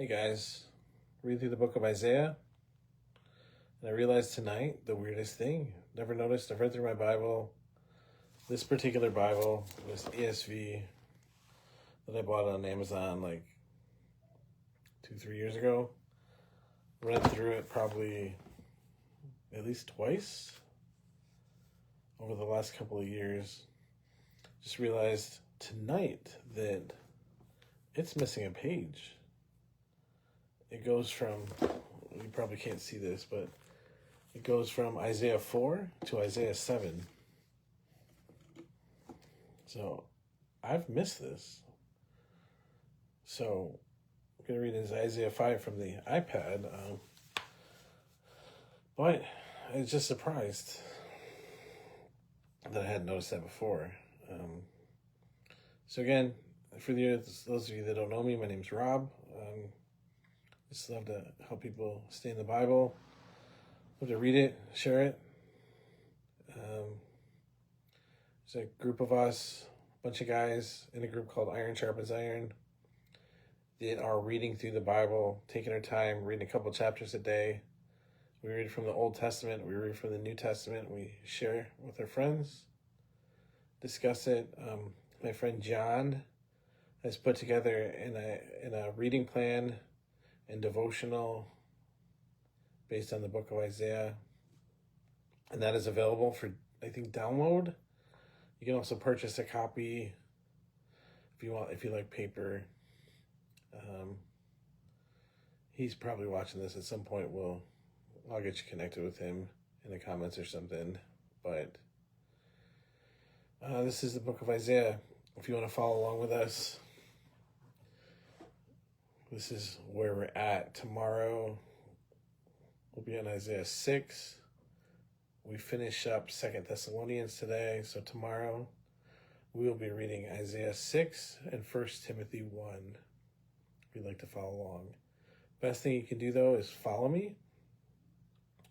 Hey guys, read through the book of Isaiah, and I realized tonight the weirdest thing. Never noticed. I've read through my Bible. This particular Bible, this ESV that I bought on Amazon like 2-3 years ago. Read through it probably at least twice over the last couple of years. Just realized tonight that it's missing a page. It goes from, you probably can't see this, but it goes from Isaiah 4 to Isaiah 7. So I've missed this. So I'm going to read Isaiah 5 from the iPad. But I was just surprised that I hadn't noticed that before. So again, for those of you that don't know me, my name's Rob. Just love to help people stay in the Bible. Love to read it, share it. There's a group of us, a bunch of guys in a group called Iron Sharpens Iron, that are reading through the Bible, taking our time, reading a couple chapters a day. We read from the Old Testament, we read from the New Testament, we share with our friends, discuss it. My friend John has put together in a reading plan and devotional based on the book of Isaiah, and that is available for, I think, download. You can also purchase a copy if you like paper. He's probably watching this at some point. I'll get you connected with him in the comments or something. But this is the book of Isaiah. If you want to follow along with us, this is where we're at. Tomorrow we'll be on Isaiah 6. We finish up 2 Thessalonians today, so tomorrow we will be reading Isaiah 6 and 1 Timothy 1, if you'd like to follow along. Best thing you can do, though, is follow me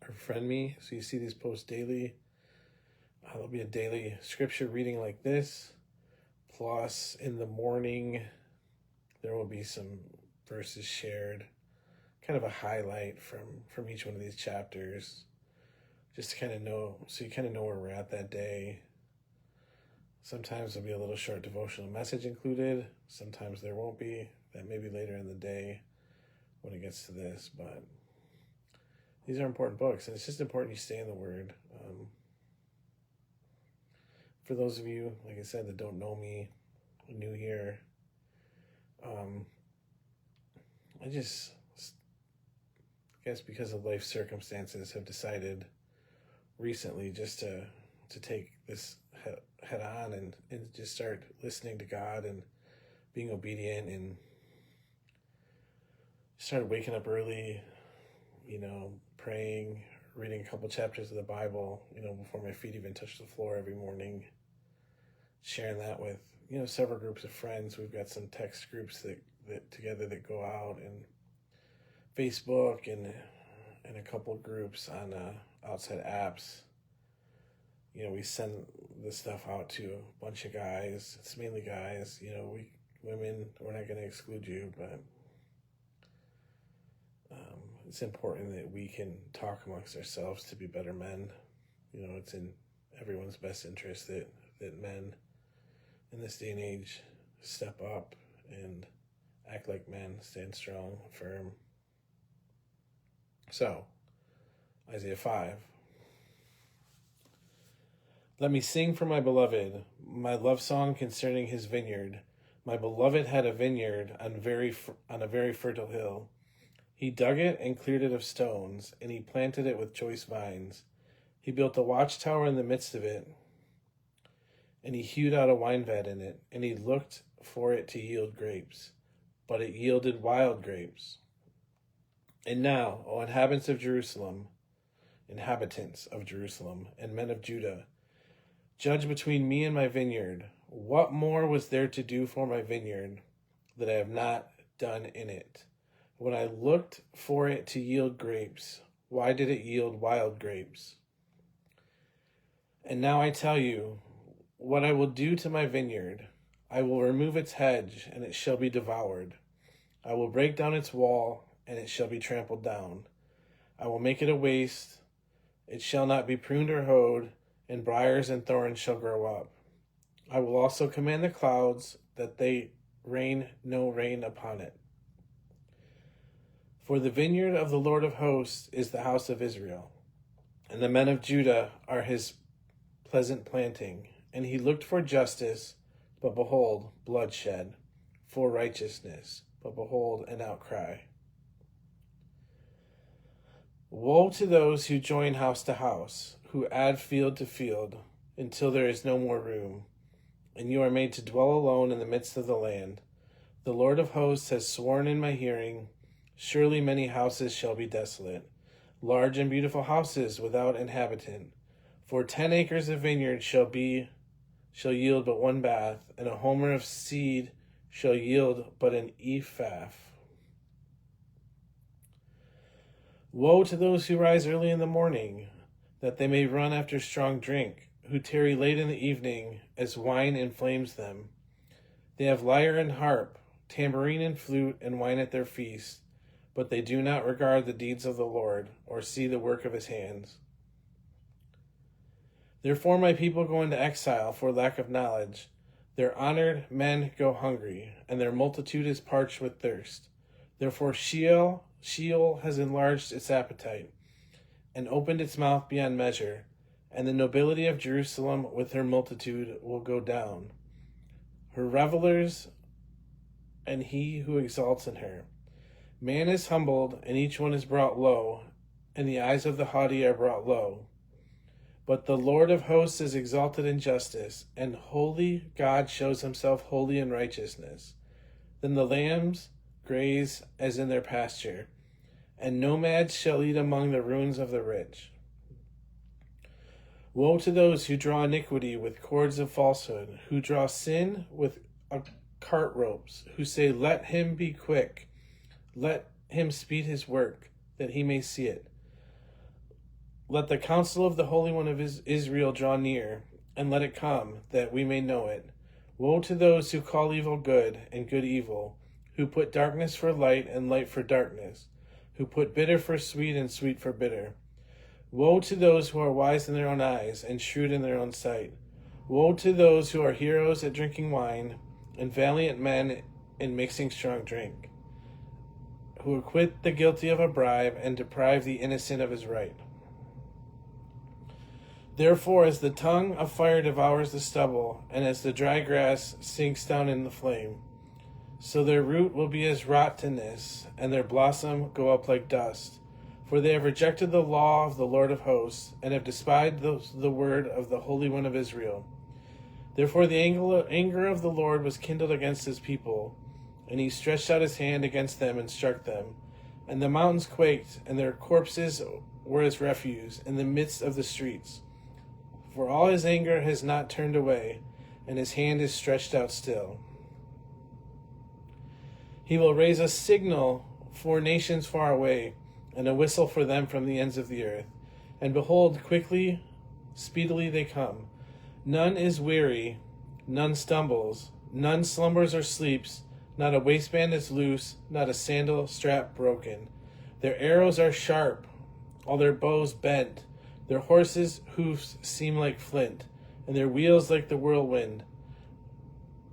or friend me, so you see these posts daily. There'll be a daily scripture reading like this, plus in the morning there will be some verses shared, kind of a highlight from each one of these chapters, just to kind of know, so you kind of know where we're at that day. Sometimes there'll be a little short devotional message included. Sometimes there won't be. That may be later in the day when it gets to this. But these are important books, and it's just important you stay in the Word. For those of you, like I said, that don't know me, new here, I guess because of life circumstances, have decided recently just to take this head on and just start listening to God and being obedient, and started waking up early, praying, reading a couple chapters of the Bible, before my feet even touch the floor every morning, sharing that with, several groups of friends. We've got some text groups that together that go out, and Facebook and a couple of groups on outside apps. We send this stuff out to a bunch of guys. It's mainly guys. Women, we're not going to exclude you, but it's important that we can talk amongst ourselves to be better men. It's in everyone's best interest that men in this day and age step up and act like men, stand strong, firm. So, Isaiah 5. Let me sing for my beloved, my love song concerning his vineyard. My beloved had a vineyard on a very fertile hill. He dug it and cleared it of stones, and he planted it with choice vines. He built a watchtower in the midst of it, and he hewed out a wine vat in it, and he looked for it to yield grapes, but it yielded wild grapes. And now, O inhabitants of Jerusalem, and men of Judah, judge between me and my vineyard. What more was there to do for my vineyard that I have not done in it? When I looked for it to yield grapes, why did it yield wild grapes? And now I tell you what I will do to my vineyard. I will remove its hedge, and it shall be devoured. I will break down its wall, and it shall be trampled down. I will make it a waste. It shall not be pruned or hoed, and briars and thorns shall grow up. I will also command the clouds that they rain no rain upon it. For the vineyard of the Lord of hosts is the house of Israel, and the men of Judah are his pleasant planting. And he looked for justice, but behold, bloodshed, for righteousness, but behold, an outcry. Woe to those who join house to house, who add field to field, until there is no more room, and you are made to dwell alone in the midst of the land. The Lord of hosts has sworn in my hearing, surely many houses shall be desolate, large and beautiful houses without inhabitant. For 10 acres of vineyard shall yield but one bath, and a homer of seed shall yield but an ephah. Woe to those who rise early in the morning, that they may run after strong drink, who tarry late in the evening, as wine inflames them. They have lyre and harp, tambourine and flute, and wine at their feast, but they do not regard the deeds of the Lord, or see the work of his hands. Therefore my people go into exile for lack of knowledge. Their honored men go hungry, and their multitude is parched with thirst. Therefore Sheol has enlarged its appetite, and opened its mouth beyond measure, and the nobility of Jerusalem with her multitude will go down. Her revelers and he who exalts in her. Man is humbled, and each one is brought low, and the eyes of the haughty are brought low. But the Lord of hosts is exalted in justice, and holy God shows himself holy in righteousness. Then the lambs graze as in their pasture, and nomads shall eat among the ruins of the rich. Woe to those who draw iniquity with cords of falsehood, who draw sin with cart ropes, who say, let him be quick, let him speed his work, that he may see it. Let the counsel of the Holy One of Israel draw near, and let it come, that we may know it. Woe to those who call evil good, and good evil, who put darkness for light, and light for darkness, who put bitter for sweet, and sweet for bitter. Woe to those who are wise in their own eyes, and shrewd in their own sight. Woe to those who are heroes at drinking wine, and valiant men in mixing strong drink, who acquit the guilty of a bribe, and deprive the innocent of his right. Therefore, as the tongue of fire devours the stubble, and as the dry grass sinks down in the flame, so their root will be as rottenness, and their blossom go up like dust. For they have rejected the law of the Lord of hosts, and have despised the word of the Holy One of Israel. Therefore the anger of the Lord was kindled against his people, and he stretched out his hand against them and struck them. And the mountains quaked, and their corpses were as refuse in the midst of the streets. For all his anger has not turned away, and his hand is stretched out still. He will raise a signal for nations far away, and a whistle for them from the ends of the earth. And behold, quickly, speedily they come. None is weary, none stumbles, none slumbers or sleeps, not a waistband is loose, not a sandal strap broken. Their arrows are sharp, all their bows bent. Their horses' hoofs seem like flint, and their wheels like the whirlwind.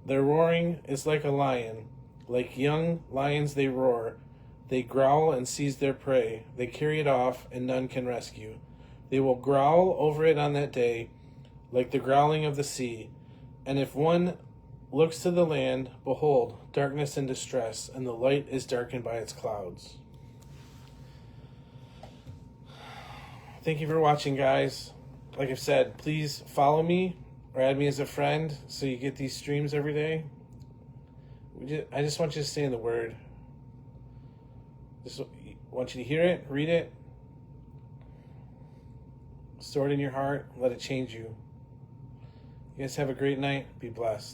Their roaring is like a lion. Like young lions they roar. They growl and seize their prey. They carry it off, and none can rescue. They will growl over it on that day, like the growling of the sea. And if one looks to the land, behold, darkness and distress, and the light is darkened by its clouds. Thank you for watching, guys. Like I've said, please follow me or add me as a friend so you get these streams every day. I just want you to stay in the Word. Just want you to hear it, read it, store it in your heart, let it change you. You guys have a great night. Be blessed.